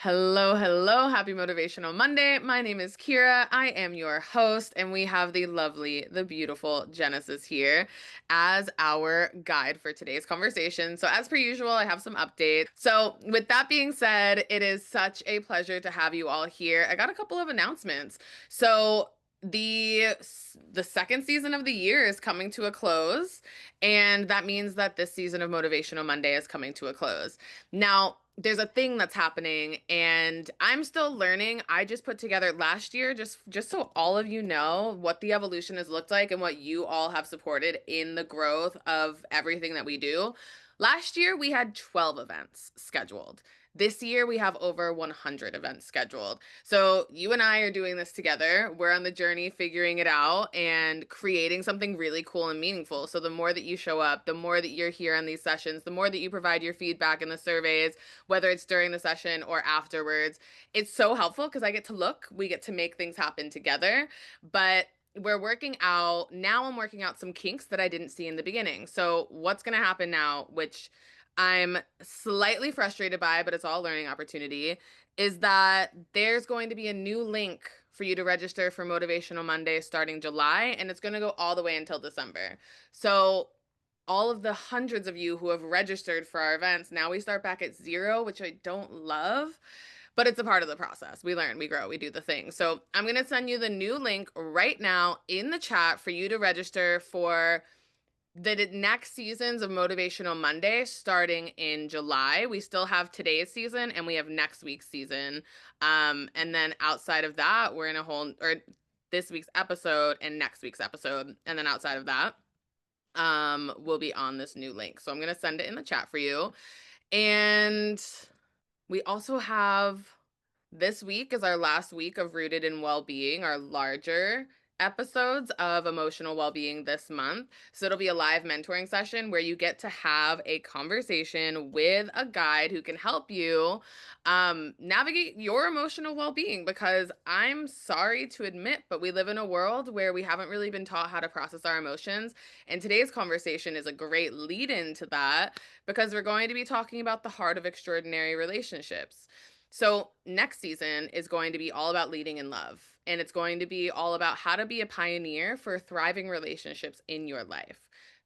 Hello, hello. Happy Motivational Monday. My name is Kira. I am your host, and we have the lovely, the beautiful GenaSis here as our guide for today's conversation. So, as per usual, I have some updates. So, with that being said, it is such a pleasure to have you all here. I got a couple of announcements. So, the second season of the year is coming to a close, and that means that this season of Motivational Monday is coming to a close. Now, there's a thing that's happening and I'm still learning. I just put together last year just so all of you know what the evolution has looked like and what you all have supported in the growth of everything that we do. Last year we had 12 events scheduled. This year we have over 100 events scheduled. So you and I are doing this together. We're on the journey figuring it out and creating something really cool and meaningful. So the more that you show up, the more that you're here on these sessions, the more that you provide your feedback in the surveys, whether it's during the session or afterwards, it's so helpful because I get to look, we get to make things happen together. But we're working out now. I'm working out some kinks that I didn't see in the beginning. So what's going to happen now, which I'm slightly frustrated by, but it's all learning opportunity, is that there's going to be a new link for you to register for Motivational Monday starting July, and it's going to go all the way until December. So all of the hundreds of you who have registered for our events, now we start back at zero, which I don't love, but it's a part of the process. We learn, we grow, we do the thing. So I'm going to send you the new link right now in the chat for you to register for the next seasons of Motivational Monday starting in July. We still have today's season and we have next week's season. And then outside of that, we're in a whole, or this week's episode and next week's episode. And then outside of that, will be on this new link. So I'm going to send it in the chat for you. And we also have this week is our last week of Rooted in Well-Being, our larger episodes of emotional well-being this month. So it'll be a live mentoring session where you get to have a conversation with a guide who can help you navigate your emotional well-being, because I'm sorry to admit, but we live in a world where we haven't really been taught how to process our emotions. And today's conversation is a great lead into that because we're going to be talking about the heart of extraordinary relationships. So next season is going to be all about leading in love, and it's going to be all about how to be a pioneer for thriving relationships in your life.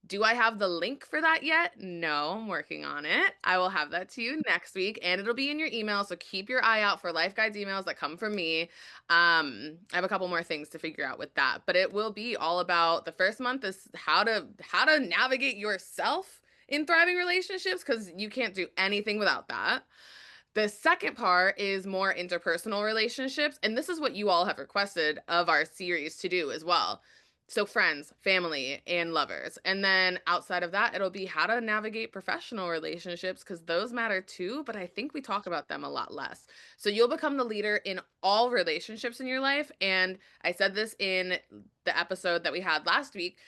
Do I have the link for that yet? No, I'm working on it. I will have that to you next week, and it'll be in your email, so keep your eye out for Life Guides emails that come from me. I have a couple more things to figure out with that, but it will be all about, the first month is how to navigate yourself in thriving relationships, because you can't do anything without that. The second part is more interpersonal relationships, and this is what you all have requested of our series to do as well. So friends, family, and lovers. And then outside of that, it'll be how to navigate professional relationships, because those matter too, but I think we talk about them a lot less. So you'll become the leader in all relationships in your life. And I said this in the episode that we had last week,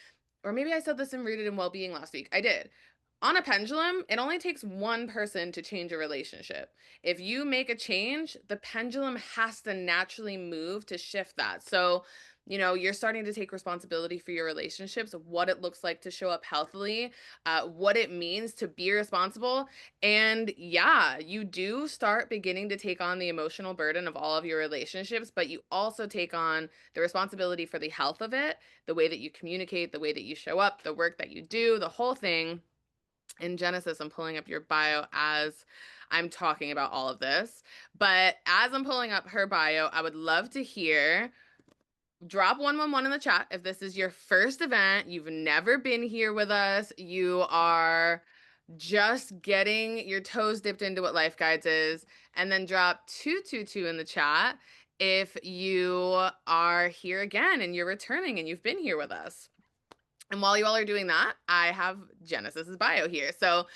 or maybe I said this in Rooted in Wellbeing last week. I did. On a pendulum, it only takes one person to change a relationship. If you make a change, the pendulum has to naturally move to shift that. So, you're starting to take responsibility for your relationships, what it looks like to show up healthily, what it means to be responsible. And yeah, you do start beginning to take on the emotional burden of all of your relationships, but you also take on the responsibility for the health of it, the way that you communicate, the way that you show up, the work that you do, the whole thing. In GenaSis, I'm pulling up your bio as I'm talking about all of this. But as I'm pulling up her bio, I would love to hear, drop 111 in the chat if this is your first event, you've never been here with us, you are just getting your toes dipped into what Life Guides is, and then drop 222 in the chat if you are here again and you're returning and you've been here with us. And while you all are doing that, I have GenaSis's bio here. So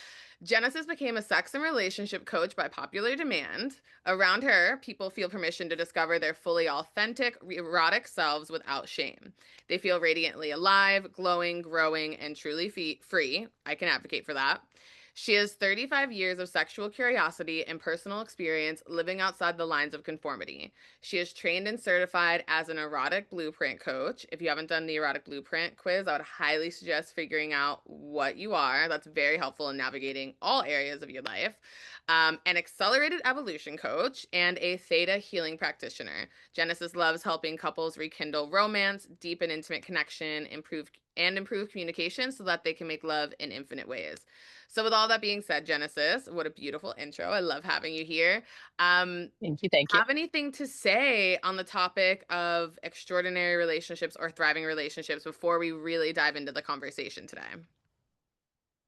GenaSis became a sex and relationship coach by popular demand. Around her, people feel permission to discover their fully authentic, erotic selves without shame. They feel radiantly alive, glowing, growing, and truly free. I can advocate for that. She has 35 years of sexual curiosity and personal experience living outside the lines of conformity. She is trained and certified as an erotic blueprint coach. If you haven't done the erotic blueprint quiz, I would highly suggest figuring out what you are. That's very helpful in navigating all areas of your life. an accelerated evolution coach, and a theta healing practitioner. GenaSis loves helping couples rekindle romance, deepen intimate connection, improve communication so that they can make love in infinite ways. So, with all that being said, GenaSis, what a beautiful intro. I love having you here. Thank you. Thank you. Have anything to say on the topic of extraordinary relationships or thriving relationships before we really dive into the conversation today?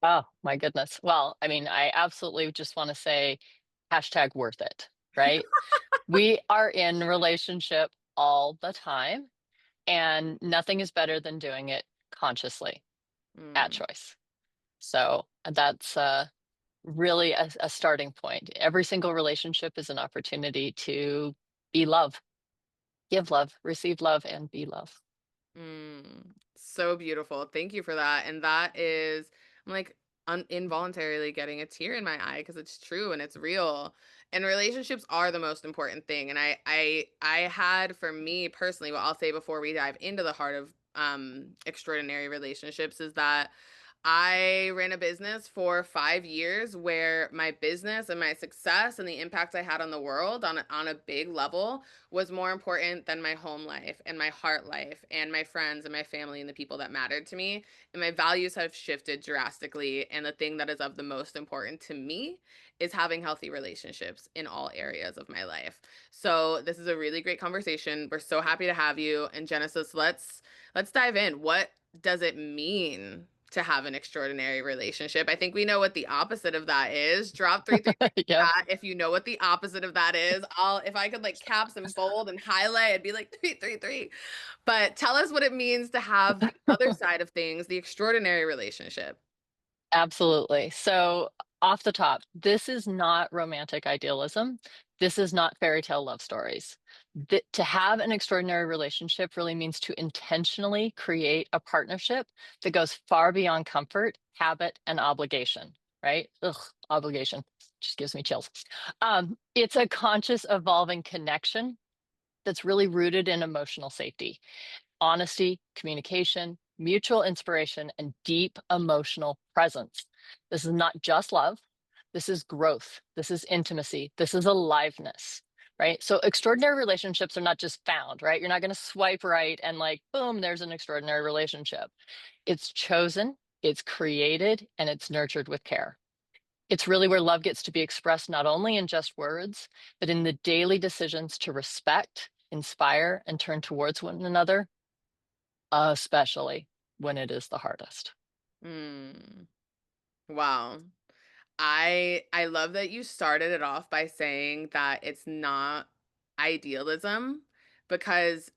Oh my goodness. Well, I mean, I absolutely just want to say hashtag worth it, right? We are in relationship all the time, and nothing is better than doing it consciously at Mm. choice. So that's really a starting point. Every single relationship is an opportunity to be love, give love, receive love, and be love. So beautiful. Thank you for that. And that is, I'm like involuntarily getting a tear in my eye because it's true and it's real. And relationships are the most important thing. And I had for me personally, what I'll say before we dive into the heart of extraordinary relationships is that I ran a business for 5 years where my business and my success and the impact I had on the world on a big level was more important than my home life and my heart life and my friends and my family and the people that mattered to me. And my values have shifted drastically. And the thing that is of the most important to me is having healthy relationships in all areas of my life. So this is a really great conversation. We're so happy to have you. And GenaSis, let's dive in. What does it mean to have an extraordinary relationship? I think we know what the opposite of that is. Drop 333 Yep. if you know what the opposite of that is. I'll if I could like caps and bold and highlight, I'd be like 333. But tell us what it means to have the other side of things, the extraordinary relationship. Absolutely. So, off the top, this is not romantic idealism. This is not fairy tale love stories. To have an extraordinary relationship really means to intentionally create a partnership that goes far beyond comfort, habit, and obligation, right? Ugh, obligation just gives me chills. It's a conscious, evolving connection that's really rooted in emotional safety, honesty, communication, mutual inspiration, and deep emotional presence. This is not just love. This is growth. This is intimacy. This is aliveness, right? So extraordinary relationships are not just found, right? You're not going to swipe right and like, boom, there's an extraordinary relationship. It's chosen, it's created, and it's nurtured with care. It's really where love gets to be expressed not only in just words, but in the daily decisions to respect, inspire, and turn towards one another, especially when it is the hardest. Mm, wow. I love that you started it off by saying that it's not idealism because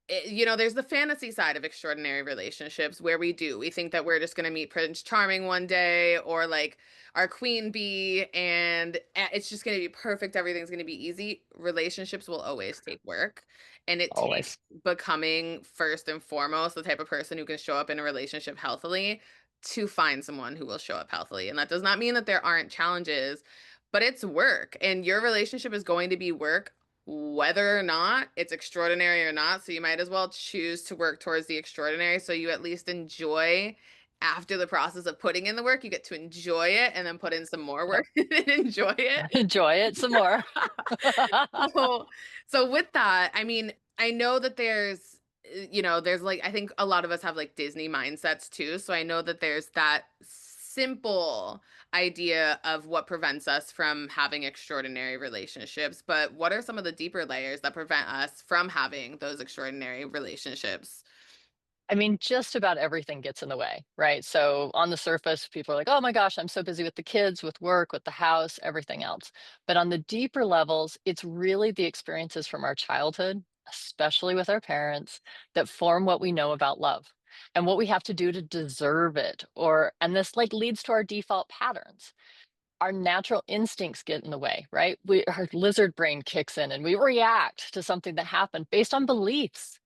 there's the fantasy side of extraordinary relationships where we think that we're just going to meet Prince Charming one day or like our queen bee and it's just going to be perfect. Everything's going to be easy. Relationships will always take work. And it takes Always. becoming first and foremost the type of person who can show up in a relationship healthily to find someone who will show up healthily. And that does not mean that there aren't challenges, but it's work. And your relationship is going to be work whether or not it's extraordinary or not. So you might as well choose to work towards the extraordinary so you at least enjoy after the process of putting in the work, you get to enjoy it and then put in some more Yep. work and enjoy it. Enjoy it some more. So, so with that, I mean, I know that there's like, I think a lot of us have like Disney mindsets too. So I know that there's that simple idea of what prevents us from having extraordinary relationships. But what are some of the deeper layers that prevent us from having those extraordinary relationships? I mean, just about everything gets in the way, right? So on the surface, people are like, oh my gosh, I'm so busy with the kids, with work, with the house, everything else. But on the deeper levels, it's really the experiences from our childhood, especially with our parents, that form what we know about love and what we have to do to deserve it. And this like leads to our default patterns. Our natural instincts get in the way, right? Our lizard brain kicks in and we react to something that happened based on beliefs,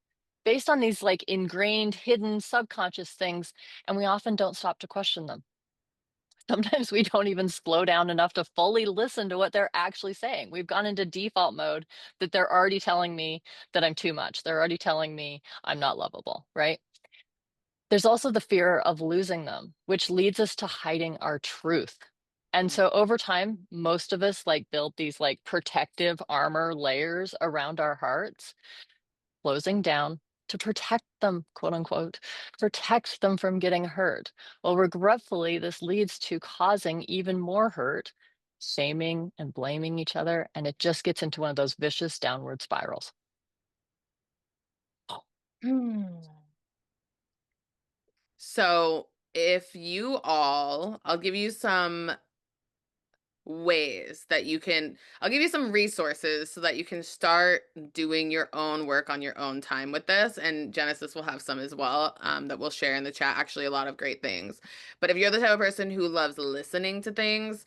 based on these like ingrained, hidden, subconscious things, and we often don't stop to question them. Sometimes we don't even slow down enough to fully listen to what they're actually saying. We've gone into default mode that they're already telling me that I'm too much. They're already telling me I'm not lovable, right? There's also the fear of losing them, which leads us to hiding our truth. And so over time, most of us like build these like protective armor layers around our hearts, closing down to protect them, quote unquote, protect them from getting hurt. Well, regretfully, this leads to causing even more hurt, shaming and blaming each other. And it just gets into one of those vicious downward spirals. Hmm. So, if you all, I'll give you some ways that you can I'll give you some resources so that you can start doing your own work on your own time with this, and GenaSis will have some as well, that we'll share in the chat, actually a lot of great things. But if you're the type of person who loves listening to things,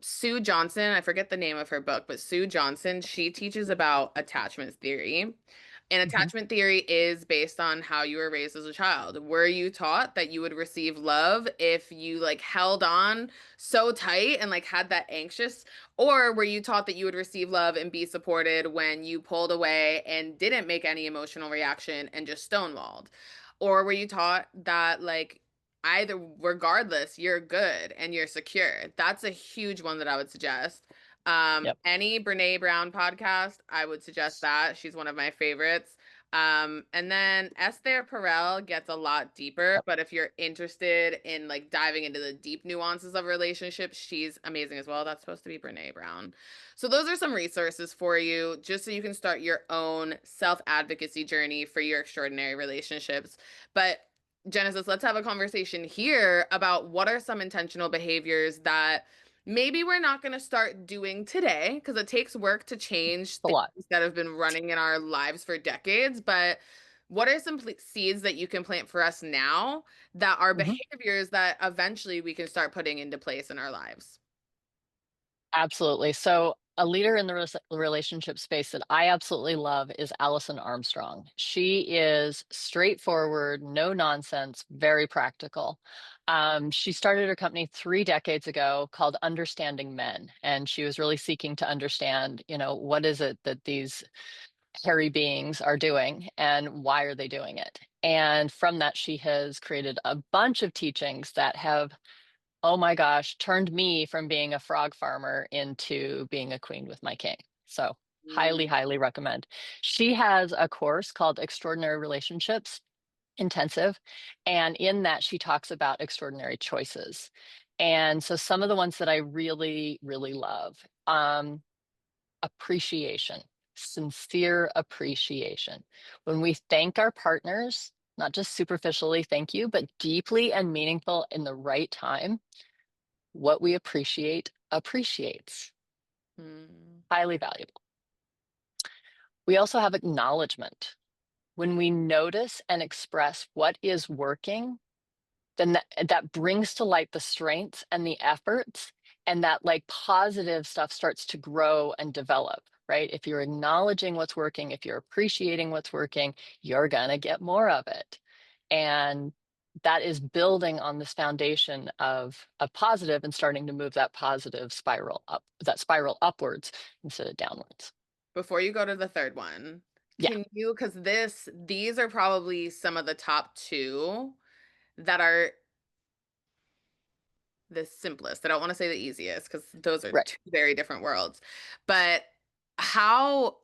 Sue Johnson, I forget the name of her book, but Sue Johnson, she teaches about attachment theory. And Mhm. attachment theory is based on how you were raised as a child. Were you taught that you would receive love if you like held on so tight and like had that anxious, or were you taught that you would receive love and be supported when you pulled away and didn't make any emotional reaction and just stonewalled? Or were you taught that like either regardless you're good and you're secure? That's a huge one that I would suggest. Yep. Any Brene Brown podcast, I would suggest that. She's one of my favorites. And then Esther Perel gets a lot deeper, Yep. but if you're interested in like diving into the deep nuances of relationships, she's amazing as well. That's supposed to be Brene Brown. So those are some resources for you, just so you can start your own self-advocacy journey for your extraordinary relationships. But Genesis, let's have a conversation here about what are some intentional behaviors that maybe we're not going to start doing today, because it takes work to change A things lot. that have been running in our lives for decades. But what are some seeds that you can plant for us now that are Mhm. behaviors that eventually we can start putting into place in our lives? Absolutely. So, a leader in the relationship space that I absolutely love is Allison Armstrong. She is straightforward, no nonsense, very practical. She started her company 3 decades ago called Understanding Men, and she was really seeking to understand, what is it that these hairy beings are doing and why are they doing it? And from that, she has created a bunch of teachings that have, oh my gosh, turned me from being a frog farmer into being a queen with my king. So, highly, Mm. highly recommend. She has a course called Extraordinary Relationships Intensive. And in that, she talks about extraordinary choices. And so, some of the ones that I really, really love, appreciation, sincere appreciation. When we thank our partners, not just superficially thank you, but deeply and meaningful in the right time, what we appreciate appreciates. Mm. Highly valuable. We also have acknowledgment. When we notice and express what is working, then that brings to light the strengths and the efforts, and that like positive stuff starts to grow and develop, right? If you're acknowledging what's working, if you're appreciating what's working, you're going to get more of it. And that is building on this foundation of a positive and starting to move that positive spiral up, that spiral upwards instead of downwards. Before you go to the third one, Yeah, can you, because these are probably some of the top two that are the simplest. I don't want to say the easiest because those are right. two very different worlds. But how,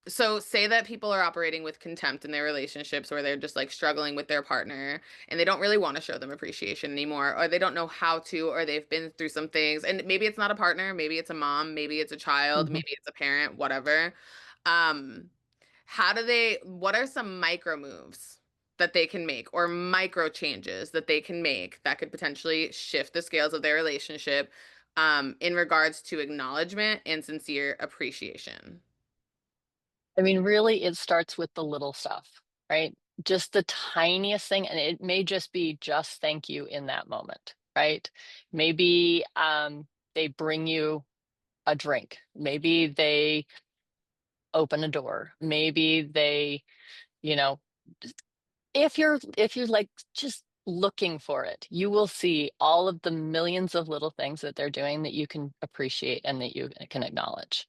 so say that people are operating with contempt in their relationships, where they're just like struggling with their partner and they don't really want to show them appreciation anymore, or they don't know how to, or they've been through some things. And maybe it's not a partner, maybe it's a mom, maybe it's a child, Mhm. maybe it's a parent, whatever. Um, how do they, what are some micro moves that they can make, or micro changes that they can make that could potentially shift the scales of their relationship, in regards to acknowledgement and sincere appreciation? I mean, really, it starts with the little stuff, right? Just the tiniest thing, and it may just be just thank you in that moment, right? Maybe they bring you a drink. Maybe they open a door. Maybe they, you know, if you're like just looking for it, you will see all of the millions of little things that they're doing that you can appreciate and that you can acknowledge.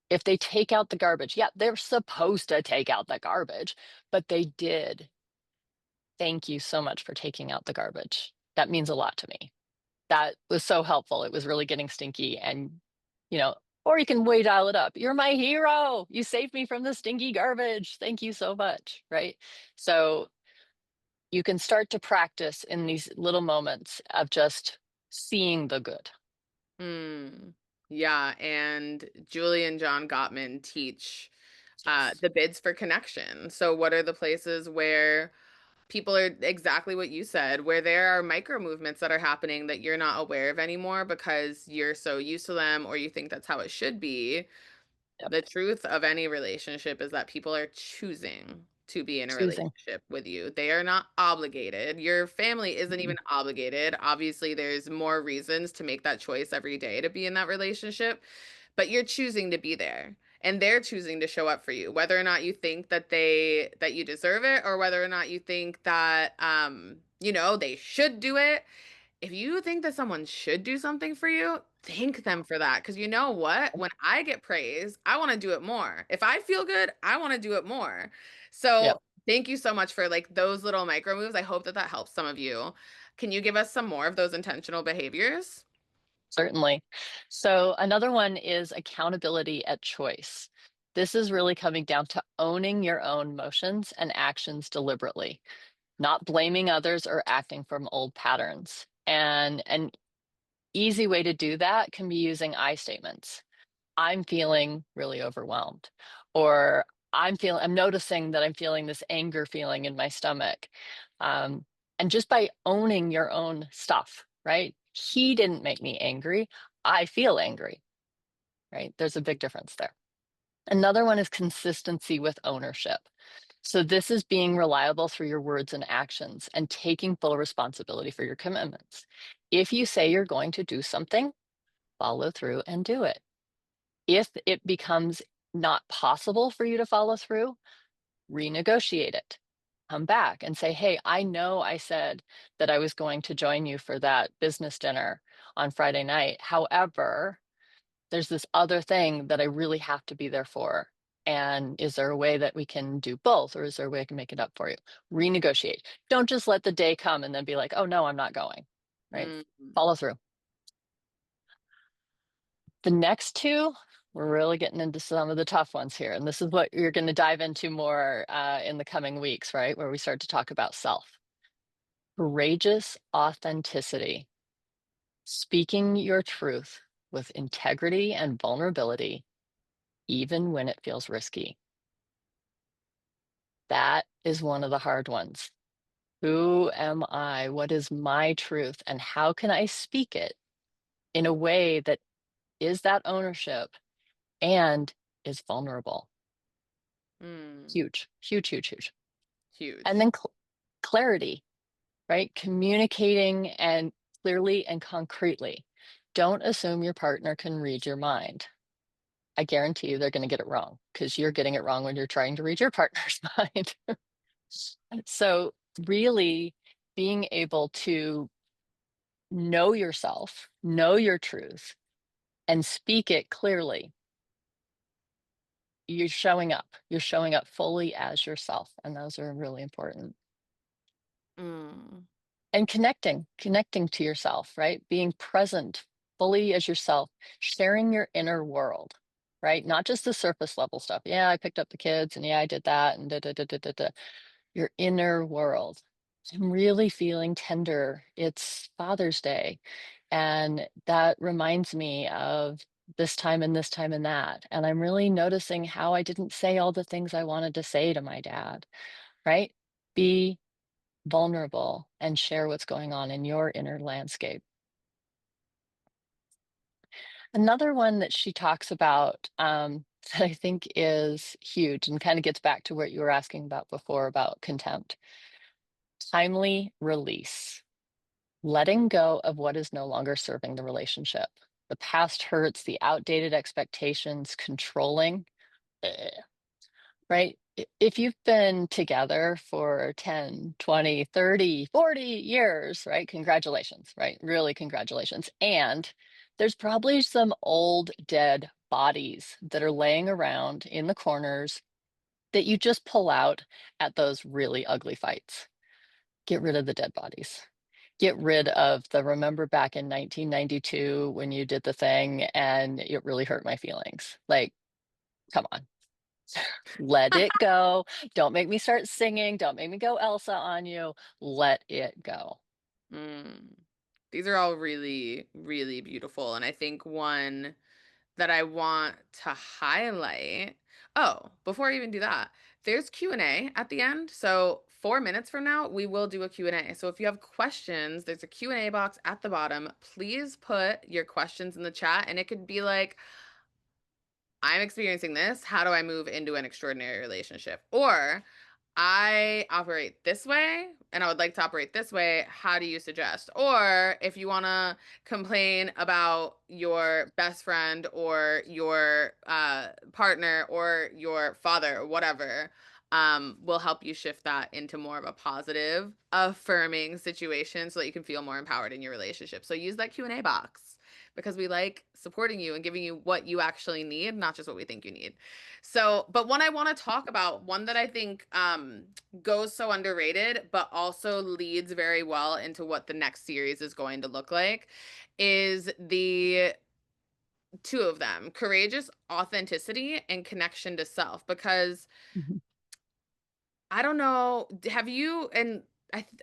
If they take out the garbage, yeah, they're supposed to take out the garbage, but they did. Thank you so much for taking out the garbage. That means a lot to me. that was so helpful. It was really getting stinky and, you know, or you can way dial it up. You're my hero. You saved me from the stinky garbage. Thank you so much. Right. So you can start to practice in these little moments of just seeing the good. Mm. Yeah, and Julie and John Gottman teach Yes. the bids for connection. So, what are the places where people are exactly what you said, where there are micro movements that are happening that you're not aware of anymore because you're so used to them or you think that's how it should be? Yep. The truth of any relationship is that people are choosing to be in a Choosing. relationship with you. They are not obligated. Your family isn't even Mm-mm. obligated. Obviously, there's more reasons to make that choice every day to be in that relationship, but you're choosing to be there. And they're choosing to show up for you, whether or not you think that you deserve it or whether or not you think that they should do it. If you think that someone should do something for you, thank them for that. Because you know what? When I get praise, I want to do it more. If I feel good, I want to do it more. Yep. So thank you so much for like those little micro moves. I hope that that helps some of you. Can you give us some more of those intentional behaviors? Certainly. So another one is accountability at choice. This is really coming down to owning your own motions and actions deliberately, not blaming others or acting from old patterns. And an easy way to do that can be using I statements. I'm feeling really overwhelmed, or I'm noticing that I'm feeling this anger feeling in my stomach. Um, and just by owning your own stuff, right? He didn't make me angry. I feel angry, right? There's a big difference there. Another one is consistency with ownership. So this is being reliable through your words and actions and taking full responsibility for your commitments. If you say you're going to do something, follow through and do it. If it becomes not possible for you to follow through, renegotiate it. Come back and say, hey, I know I said that I was going to join you for that business dinner on Friday night. However, there's this other thing that I really have to be there for. And is there a way that we can do both, or is there a way I can make it up for you? Renegotiate. Don't just let the day come and then be like, oh, no, I'm not going, right? Mm. Follow through. The next two, we're really getting into some of the tough ones here. And this is what you're going to dive into more in the coming weeks, right? Where we start to talk about self. Courageous authenticity, speaking your truth with integrity and vulnerability, even when it feels risky. That is one of the hard ones. Who am I? What is my truth? And how can I speak it in a way that is that ownership and is vulnerable? Mm. Huge, huge, huge, huge. And Huge. then clarity, right? Communicating and clearly and concretely. Don't assume your partner can read your mind. I guarantee you they're going to get it wrong because you're getting it wrong when you're trying to read your partner's mind. So, really being able to know yourself, know your truth, and speak it clearly. You're showing up. You're showing up fully as yourself. And those are really important. Mm. And connecting to yourself, right? Being present fully as yourself, sharing your inner world, right? Not just the surface level stuff. Yeah, I picked up the kids and yeah, I did that and da da da da da da. Your inner world. I'm really feeling tender. It's Father's Day. And that reminds me of this time and this time and that. And I'm really noticing how I didn't say all the things I wanted to say to my dad, right? Be vulnerable and share what's going on in your inner landscape. Another one that she talks about that I think is huge and kind of gets back to what you were asking about before about contempt, timely release, letting go of what is no longer serving the relationship. The past hurts, the outdated expectations, controlling. eh, right? If you've been together for 10, 20, 30, 40 years, right? Congratulations, right? Really, congratulations. And there's probably some old dead bodies that are laying around in the corners that you just pull out at those really ugly fights. Get rid of the dead bodies. Get rid of the remember back in 1992 when you did the thing and it really hurt my feelings. Like, come on, let it go. Don't make me start singing. Don't make me go Elsa on you. Let it go. Mm. These are all really, really beautiful. And I think one that I want to highlight. Oh, before I even do that, there's Q&A at the end. So 4 minutes from now, we will do a Q&A. So if you have questions, there's a Q&A box at the bottom. Please put your questions in the chat. And it could be like, I'm experiencing this. How do I move into an extraordinary relationship? Or I operate this way and I would like to operate this way. How do you suggest? Or if you want to complain about your best friend or your partner or your father or whatever, we'll help you shift that into more of a positive, affirming situation so that you can feel more empowered in your relationship. So use that Q&A box because we like supporting you and giving you what you actually need, not just what we think you need. So, but one I want to talk about, one that I think goes so underrated, but also leads very well into what the next series is going to look like, is the two of them: courageous authenticity and connection to self. Because Mhm. I don't know, have you, and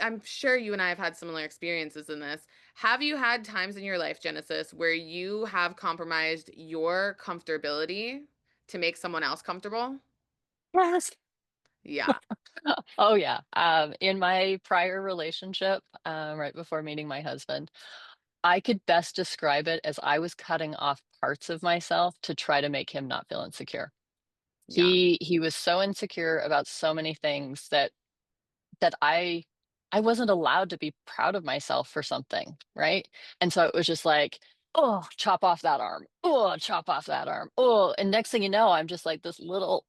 I'm sure you and I have had similar experiences in this. Have you had times in your life, GenaSis, where you have compromised your comfortability to make someone else comfortable? Yes. Yeah. Oh, yeah. In my prior relationship, right before meeting my husband, I could best describe it as I was cutting off parts of myself to try to make him not feel insecure. Yeah. He was so insecure about so many things that I wasn't allowed to be proud of myself for something, right? And so it was just like, oh, chop off that arm. Oh, chop off that arm. Oh, and next thing you know, I'm just like this little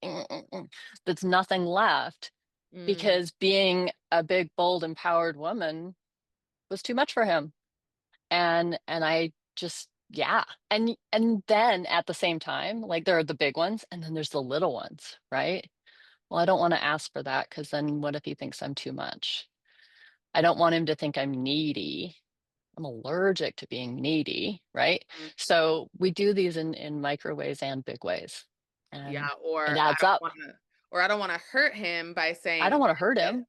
that's nothing left Mm, because being a big, bold, empowered woman was too much for him. And I just yeah. And then at the same time, like there are the big ones and then there's the little ones, right? Well, I don't want to ask for that because then what if he thinks I'm too much? I don't want him to think I'm needy. I'm allergic to being needy, right? mm. So we do these in micro ways and big ways. Yeah, And it or adds up. I don't want to hurt him by I don't saying want to hurt this. him.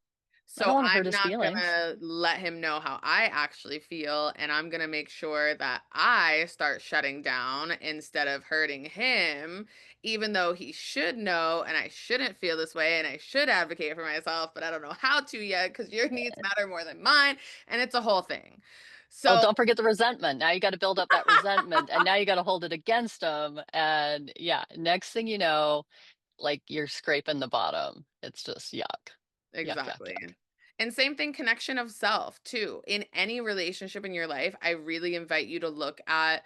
I don't So want to hurt I'm his not feelings. gonna let him know how I actually feel, and I'm gonna make sure that I start shutting down instead of hurting him, even though he should know and I shouldn't feel this way and I should advocate for myself, but I don't know how to yet because your needs matter more than mine, and it's a whole thing. Oh, So don't forget the resentment. Now you got to build up that resentment and now you got to hold it against him. And yeah, next thing you know, like you're scraping the bottom. It's just yuck. Yuck, yuck, exactly. yuck. And same thing, connection of self, too. In any relationship in your life, I really invite you to look at,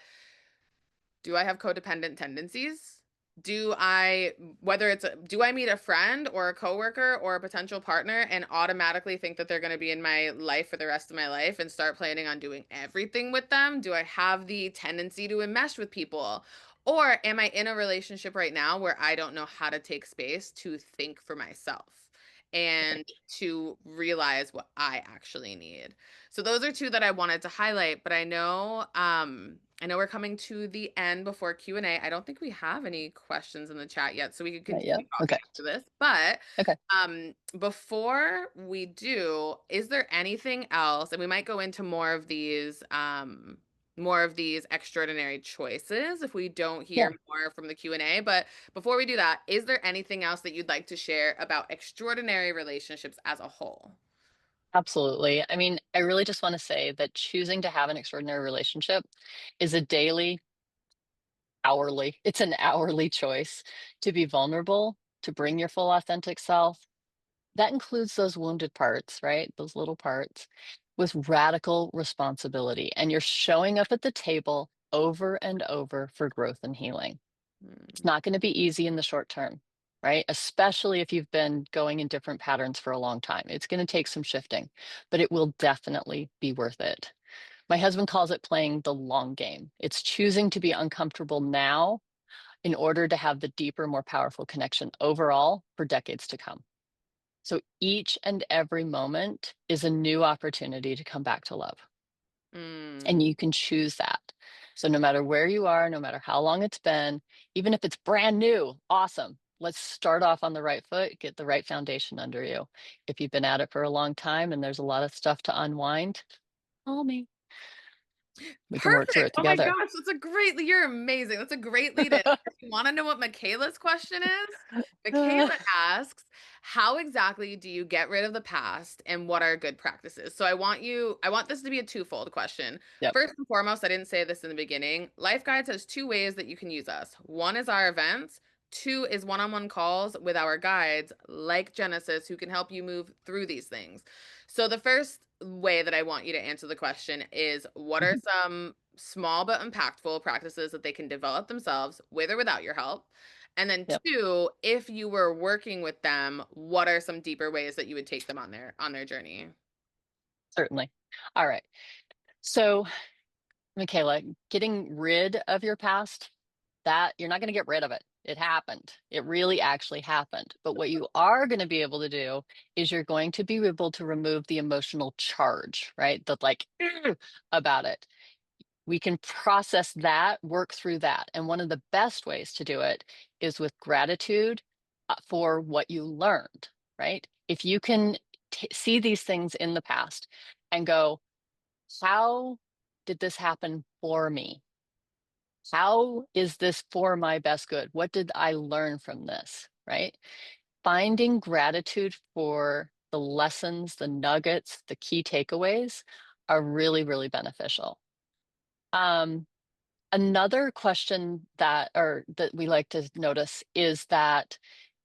do I have codependent tendencies? Do I, whether it's, do I meet a friend or a coworker or a potential partner and automatically think that they're going to be in my life for the rest of my life and start planning on doing everything with them? Do I have the tendency to enmesh with people? Or am I in a relationship right now where I don't know how to take space to think for myself and Right. to realize what I actually need? So those are two that I wanted to highlight, but I know we're coming to the end before Q&A. I don't think we have any questions in the chat yet, so we could Right. Yep. continue talking Okay. after this. But Okay. before we do, is there anything else? And we might go into more of these extraordinary choices if we don't Yeah. hear more from the Q&A. But before we do that, is there anything else that you'd like to share about extraordinary relationships as a whole? Absolutely. I mean, I really just want to say that choosing to have an extraordinary relationship is a daily, hourly, it's an hourly choice to be vulnerable, to bring your full authentic self. That includes those wounded parts, right? Those little parts with radical responsibility. And you're showing up at the table over and over for growth and healing. It's Hmm. not going to be easy in the short term, right? Especially if you've been going in different patterns for a long time. It's going to take some shifting, but it will definitely be worth it. My husband calls it playing the long game. It's choosing to be uncomfortable now in order to have the deeper, more powerful connection overall for decades to come. So each and every moment is a new opportunity to come back to love. And Mm. you can choose that. So no matter where you are, no matter how long it's been, even if it's brand new, awesome. Let's start off on the right foot, get the right foundation under you. If you've been at it for a long time and there's a lot of stuff to unwind, call me. We can work through Perfect. it Oh my together. gosh, you're amazing. That's a great lead in. If you want to know what Michaela's question is, Michaela asks, how exactly do you get rid of the past and what are good practices? So I want this to be a twofold question. Yep. First and foremost, I didn't say this in the beginning. Life Guides has two ways that you can use us. One is our events. Two is one-on-one calls with our guides like GenaSis who can help you move through these things. So the first way that I want you to answer the question is what are Mhm. some small but impactful practices that they can develop themselves with or without your help? And then Yep. two, if you were working with them, what are some deeper ways that you would take them on their journey? Certainly. All right. So, Michaela, getting rid of your past, that you're not going to get rid of it. It happened. It really actually happened. But what you are going to be able to do is you're going to be able to remove the emotional charge, right? That like about it. We can process that, work through that. And one of the best ways to do it is with gratitude for what you learned, right? If you can see these things in the past and go, how did this happen for me? How is this for my best good? What did I learn from this? Right? Finding gratitude for the lessons, the nuggets, the key takeaways are really, really beneficial. Um, Another question that we like to notice is that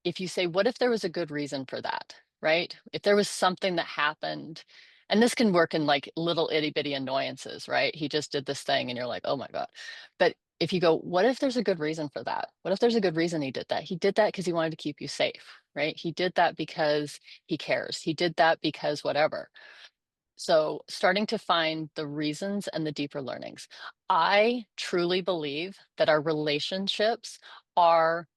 if you say, what if there was a good reason for that, right? If there was something that happened, and this can work in like little itty bitty annoyances, right? He just did this thing and you're like, oh my God. But if you go, what if there's a good reason for that? What if there's a good reason he did that? He did that because he wanted to keep you safe, right? He did that because he cares. He did that because whatever. So, starting to find the reasons and the deeper learnings. I truly believe that our relationships are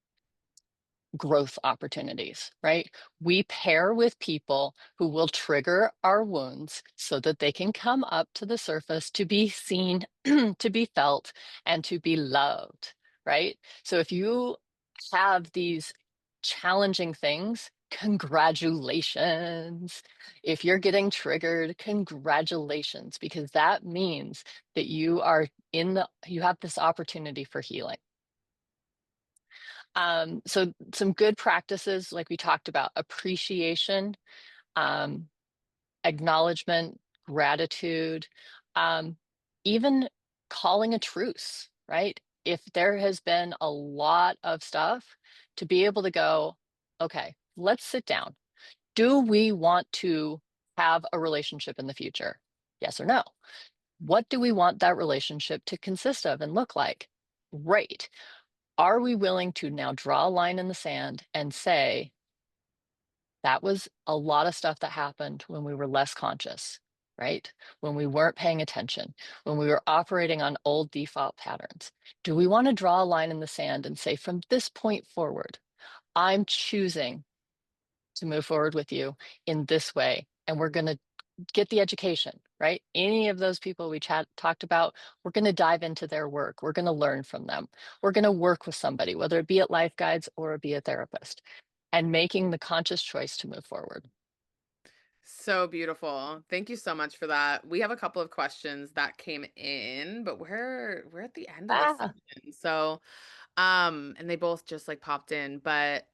growth opportunities, right? We pair with people who will trigger our wounds so that they can come up to the surface to be seen, to be felt, and to be loved, right? So if you have these challenging things, congratulations. If you're getting triggered, congratulations, because that means that you have this opportunity for healing. So some good practices, like we talked about, appreciation, um, acknowledgement, gratitude, um, even calling a truce, right? If there has been a lot of stuff, to be able to go, okay, let's sit down. Do we want to have a relationship in the future? Yes or no? What do we want that relationship to consist of and look like? Great. Are we willing to now draw a line in the sand and say, that was a lot of stuff that happened when we were less conscious, right? When we weren't paying attention, when we were operating on old default patterns? Do we want to draw a line in the sand and say, from this point forward, I'm choosing to move forward with you in this way? And we're going to get the education, right? Any of those people we talked about, we're going to dive into their work. We're going to learn from them. We're going to work with somebody, whether it be at Life Guides or be a therapist, and making the conscious choice to move forward. So beautiful. Thank you so much for that. We have a couple of questions that came in, but we're at the end of the Ah, session. So, and they both just like popped in, but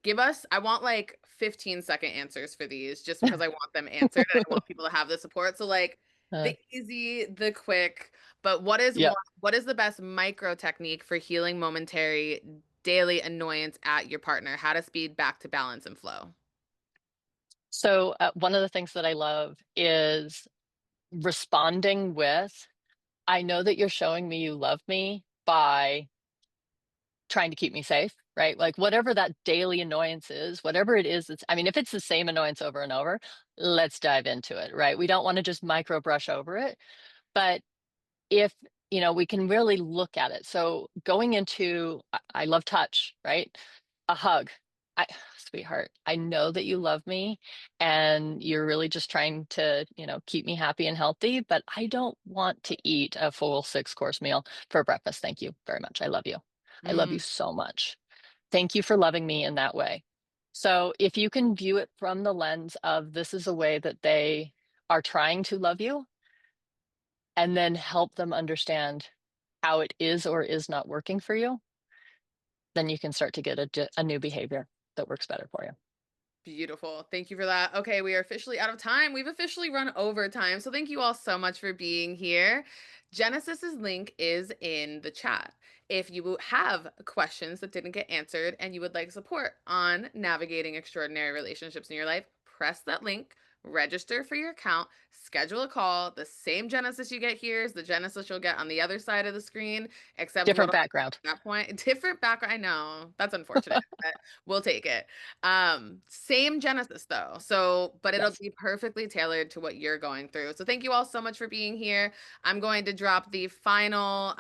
give us I want like 15-second answers for these just because I want them answered and I want people to have the support. So like uh, the easy, the quick, but yep. what is the best micro technique for healing momentary daily annoyance at your partner? How to speed back to balance and flow. So one of the things that I love is responding with, I know that you're showing me you love me by trying to keep me safe, right? Like whatever that daily annoyance is, whatever it is, I mean, if it's the same annoyance over and over, let's dive into it, right? We don't want to just micro brush over it. But if, we can really look at it. So going into, I love touch, right? A hug. I, sweetheart, I know that you love me and you're really just trying to, keep me happy and healthy, but I don't want to eat a full 6-course meal for breakfast. Thank you very much. I love you. I love you Mm, so much. Thank you for loving me in that way. So if you can view it from the lens of this is a way that they are trying to love you, and then help them understand how it is or is not working for you, then you can start to get a new behavior that works better for you. beautiful. Thank you for that. Okay, we are officially out of time. We've officially run over time. So thank you all so much for being here. Genesis's link is in the chat. If you have questions that didn't get answered and you would like support on navigating extraordinary relationships in your life, press that link, register for your account, schedule a call. The same GeneSis you get here is the GeneSis you'll get on the other side of the screen, except Different what'll happen background. at that point, different background. I know that's unfortunate, but we'll take it. Same GeneSis though. So, but it'll Yes. be perfectly tailored to what you're going through. So thank you all so much for being here. I'm going to drop the final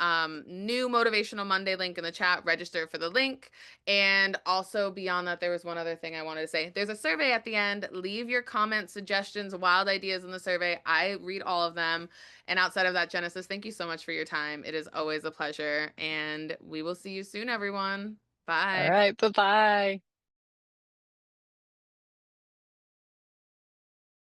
new Motivational Monday link in the chat. Register for the link. And also beyond that, there was one other thing I wanted to say. There's a survey at the end. Leave your comments, suggestions, wild ideas in the survey. I read all of them. And outside of that, GeneSis, thank you so much for your time. It is always a pleasure. And we will see you soon, everyone. All Bye. right. Bye bye.